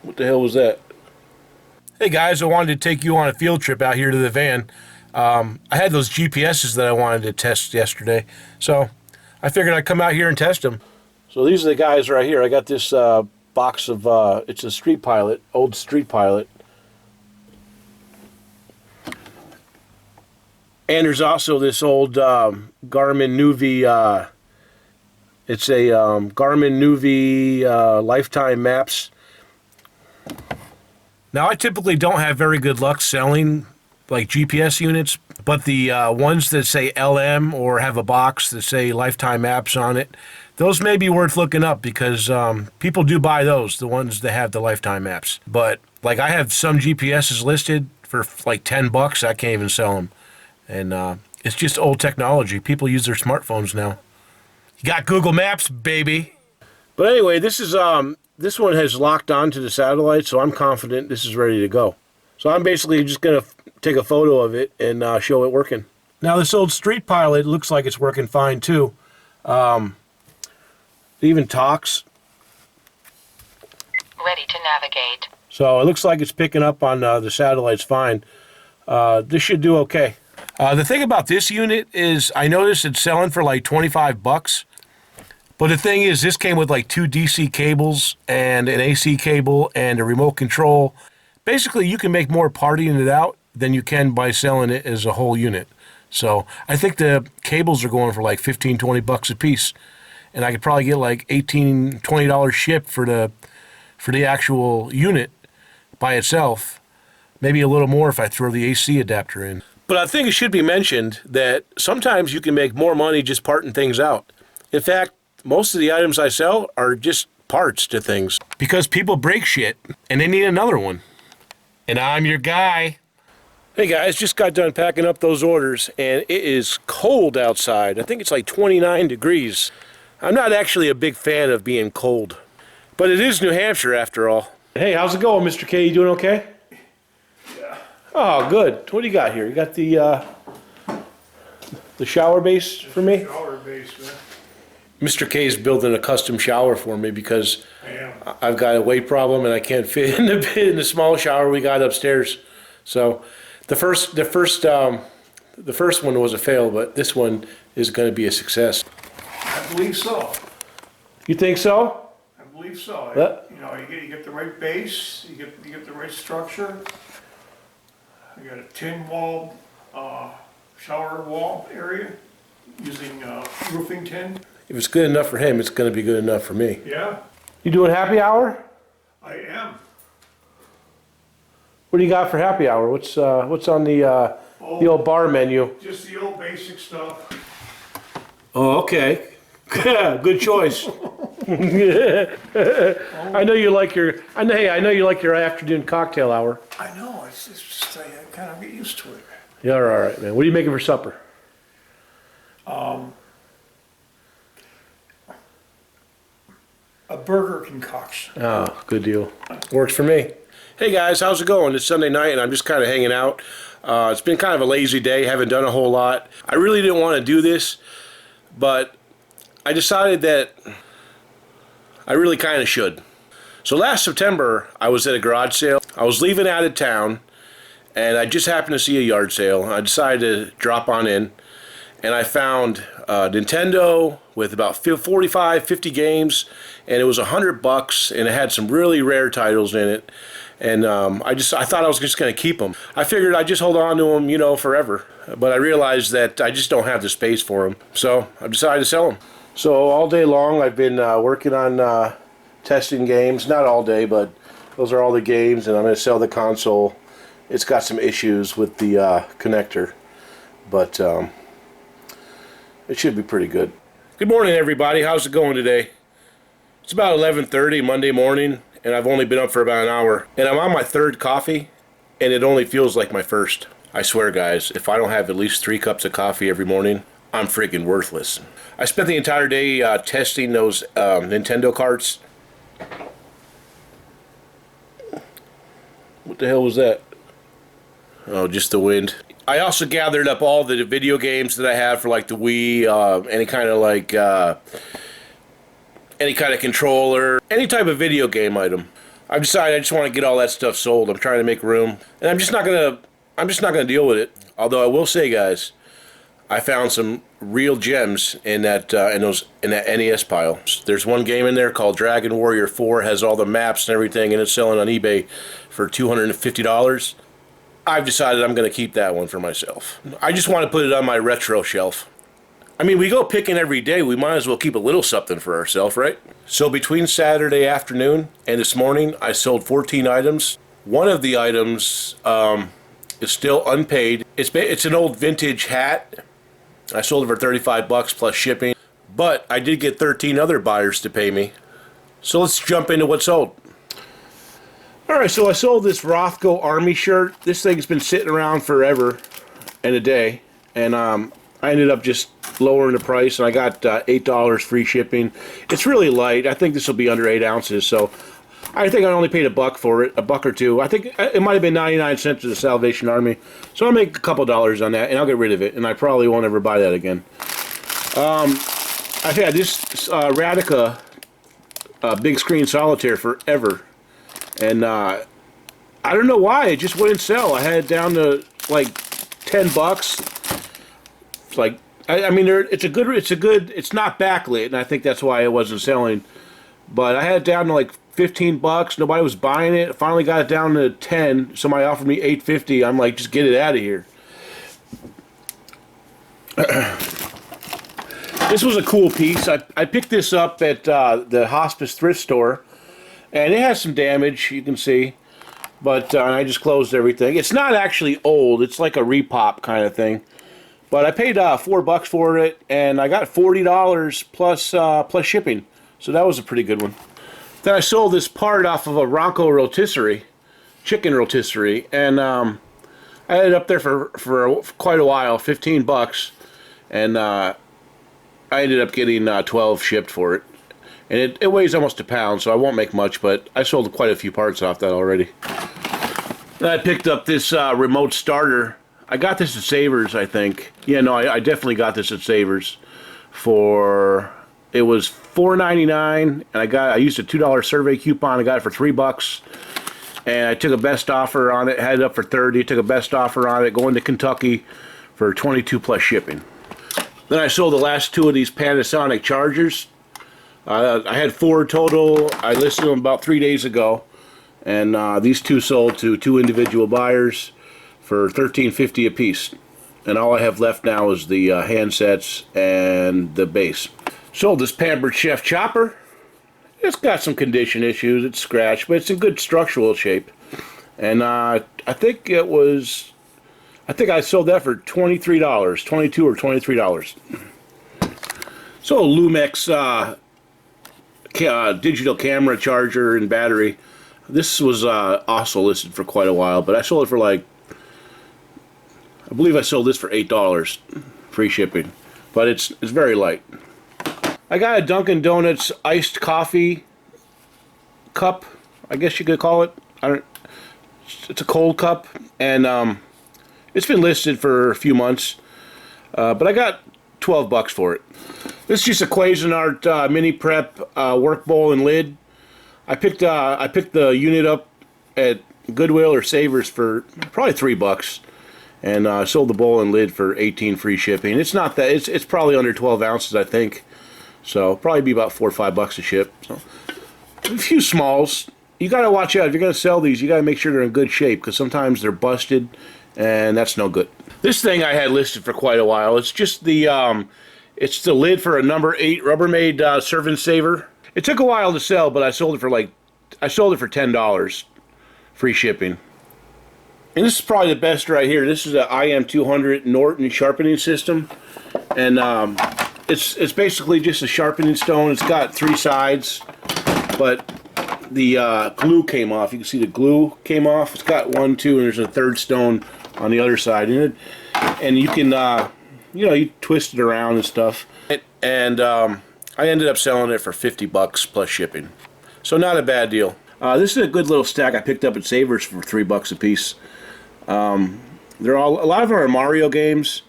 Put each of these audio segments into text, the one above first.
What the hell was that? Hey guys, I wanted to take you on a field trip out here to the van. I had those GPSs that I wanted to test yesterday, so I figured I'd come out here and test them. So these are the guys right here. I got this box of, it's a Street Pilot, old Street Pilot. And there's also this old Garmin Nuvi, it's a Garmin Nuvi Lifetime Maps. Now, I typically don't have very good luck selling like GPS units, but the ones that say LM or have a box that say Lifetime Maps on it, those may be worth looking up because people do buy those, the ones that have the Lifetime Maps. But like I have some GPSs listed for like $10. I can't even sell them. And it's just old technology. People use their smartphones now. You got Google Maps, baby. But anyway, this is this one has locked onto the satellite, so I'm confident this is ready to go. So I'm basically just going to take a photo of it and show it working. Now this old Street Pilot looks like it's working fine too. It even talks. Ready to navigate. So it looks like it's picking up on the satellites fine. This should do okay. The thing about this unit is I noticed it's selling for like $25. But the thing is, this came with like 2 DC cables and an AC cable and a remote control. Basically, you can make more partying it out than you can by selling it as a whole unit. So I think the cables are going for like $15, $20 a piece. And I could probably get like $18, $20 shipped for the actual unit by itself. Maybe a little more if I throw the AC adapter in. But I think it should be mentioned that sometimes you can make more money just parting things out. In fact, most of the items I sell are just parts to things because people break shit and they need another one. And I'm your guy. Hey guys, just got done packing up those orders and it is cold outside. I think it's like 29 degrees. I'm not actually a big fan of being cold, but it is New Hampshire after all. Hey, how's it going, Mr. K? You doing okay? Yeah. Oh, good. What do you got here? You got the shower base for me? Shower base, man. Mr. K is building a custom shower for me because I've got a weight problem and I can't fit in the small shower we got upstairs. So the first one was a fail, but this one is going to be a success. I believe so. You think so? I believe so. What? You know, you get the right base, you get the right structure. You got a tin wall, shower wall area using roofing tin. If it's good enough for him, it's going to be good enough for me. Yeah, You doing happy hour? I am. What do you got for happy hour? What's on the old bar menu? Just the old basic stuff. Oh, okay. Good choice. I know you like your afternoon cocktail hour. I know, it's just, I kind of get used to it. Yeah, all right, man. What are you making for supper? A burger concoction. Oh, good deal. Works for me. Hey guys, how's it going? It's Sunday night and I'm just kind of hanging out. It's been kind of a lazy day, haven't done a whole lot. I really didn't want to do this, but I decided that I really kind of should. So last September, I was at a garage sale. I was leaving out of town and I just happened to see a yard sale. I decided to drop on in and I found Nintendo with about 45, 50 games, and it was $100, and it had some really rare titles in it. And I thought I was just going to keep them. I figured I'd just hold on to them, you know, forever. But I realized that I just don't have the space for them, so I decided to sell them. So all day long, I've been working on testing games. Not all day, but those are all the games, and I'm going to sell the console. It's got some issues with the connector, but it should be pretty good. Good morning, everybody. How's it going today? It's about 11:30 Monday morning, and I've only been up for about an hour. And I'm on my third coffee, and it only feels like my first. I swear, guys, if I don't have at least 3 cups of coffee every morning, I'm freaking worthless. I spent the entire day testing those Nintendo carts. What the hell was that? Oh, just the wind. I also gathered up all the video games that I have for like the Wii, any kind of controller, any type of video game item. I've decided I just want to get all that stuff sold. I'm trying to make room, and I'm just not gonna deal with it. Although I will say, guys, I found some real gems in that NES pile. There's one game in there called Dragon Warrior 4, has all the maps and everything, and it's selling on eBay for $250. I've decided I'm going to keep that one for myself. I just want to put it on my retro shelf. I mean, we go picking every day. We might as well keep a little something for ourselves, right? So between Saturday afternoon and this morning, I sold 14 items. One of the items is still unpaid. It's an old vintage hat. I sold it for 35 bucks plus shipping. But I did get 13 other buyers to pay me. So let's jump into what sold. Alright, so I sold this Rothko Army shirt. This thing's been sitting around forever and a day. And I ended up just lowering the price, and I got $8 free shipping. It's really light. I think this will be under 8 ounces, so I think I only paid $1 for it, $1 or $2. I think it might have been 99 cents to the Salvation Army. So I'll make a couple dollars on that, and I'll get rid of it, and I probably won't ever buy that again. I've had this Radica big screen solitaire forever. And I don't know why, it just wouldn't sell. I had it down to like $10. It's like, I mean, it's not backlit, and I think that's why it wasn't selling. But I had it down to like 15 bucks. Nobody was buying it. I finally got it down to 10. Somebody offered me $8.50. I'm like, just get it out of here. This was a cool piece. I picked this up at the Hospice thrift store. And it has some damage, you can see, but I just closed everything. It's not actually old. It's like a repop kind of thing. But I paid $4 for it, and I got $40 plus shipping. So that was a pretty good one. Then I sold this part off of a Ronco rotisserie, chicken rotisserie, and I had it up there for quite a while, 15 bucks, and I ended up getting 12 shipped for it. And it weighs almost a pound, so I won't make much, but I sold quite a few parts off that already. Then I picked up this remote starter. I got this at Savers, I think. Yeah, no, I definitely got this at Savers for, it was $4.99, and I used a $2 survey coupon. I got it for $3, and I took a best offer on it, had it up for $30, took a best offer on it, going to Kentucky for $22 plus shipping. Then I sold the last 2 of these Panasonic chargers. I had 4 total. I listed them about 3 days ago, and these 2 sold to 2 individual buyers for $13.50 a piece. And all I have left now is the handsets and the base. Sold this Pampered Chef chopper. It's got some condition issues. It's scratched, but it's in good structural shape. And I think I sold that for $23, $22 or $23. So Lumex digital camera charger and battery. This was also listed for quite a while, but I sold it for like, I believe I sold this for $8 free shipping, but it's very light. I got a Dunkin' Donuts iced coffee cup, I guess you could call it. It's a cold cup, and it's been listed for a few months, but I got $12 for it. This is just a Cuisinart mini prep work bowl and lid. I picked the unit up at Goodwill or Savers for probably $3, and sold the bowl and lid for $18 free shipping. It's not that, it's probably under 12 ounces, I think. So probably be about $4 or $5 a ship. So a few smalls. You gotta watch out if you're gonna sell these. You gotta make sure they're in good shape, because sometimes they're busted, and that's no good. This thing I had listed for quite a while. It's just the it's the lid for a number 8 Rubbermaid Servant Saver. It took a while to sell, but I sold it for $10 free shipping. And this is probably the best right here. This is an IM200 Norton sharpening system, and it's basically just a sharpening stone. It's got 3 sides, but the glue came off. You can see the glue came off. It's got 1, 2, and there's a 3rd stone on the other side. And you can you twist it around and stuff. And I ended up selling it for $50 plus shipping. So not a bad deal. This is a good little stack I picked up at Savers for $3 a piece. A lot of them are Mario games.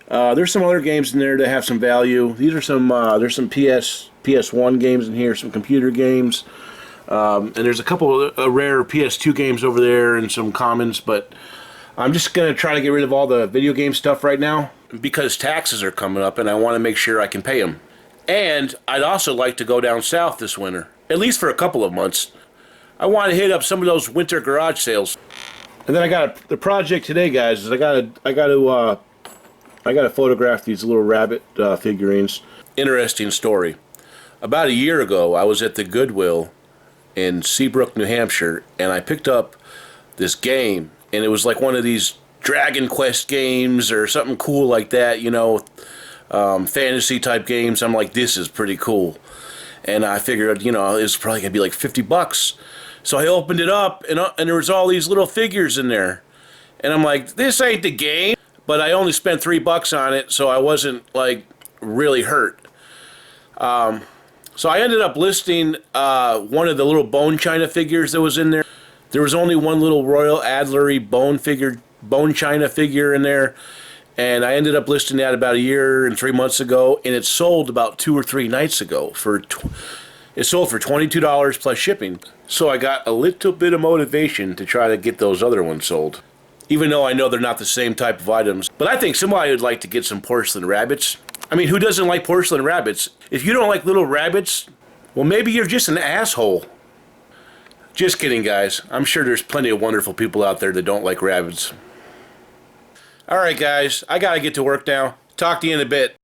There's some other games in there that have some value. These are some there's some PS1 games in here, some computer games. And there's a couple of rare PS2 games over there and some commons, but I'm just going to try to get rid of all the video game stuff right now because taxes are coming up and I want to make sure I can pay them. And I'd also like to go down south this winter, at least for a couple of months. I want to hit up some of those winter garage sales. And then I got the project today, guys, is I got to photograph these little rabbit figurines. Interesting story. About a year ago, I was at the Goodwill in Seabrook, New Hampshire, and I picked up this game, and it was like one of these Dragon Quest games or something cool like that, you know, fantasy type games. I'm like, this is pretty cool. And I figured, you know, it's probably going to be like 50 bucks. So I opened it up, and there was all these little figures in there. And I'm like, this ain't the game. But I only spent $3 on it, so I wasn't, like, really hurt. So I ended up listing one of the little bone china figures that was in there. There was only one little Royal Adlery bone china figure in there. And I ended up listing that about a year and 3 months ago, and it sold about 2 or 3 nights ago. It sold for $22 plus shipping. So I got a little bit of motivation to try to get those other ones sold. Even though I know they're not the same type of items. But I think somebody would like to get some porcelain rabbits. I mean, who doesn't like porcelain rabbits? If you don't like little rabbits, well, maybe you're just an asshole. Just kidding, guys. I'm sure there's plenty of wonderful people out there that don't like rabbits. Alright, guys. I gotta get to work now. Talk to you in a bit.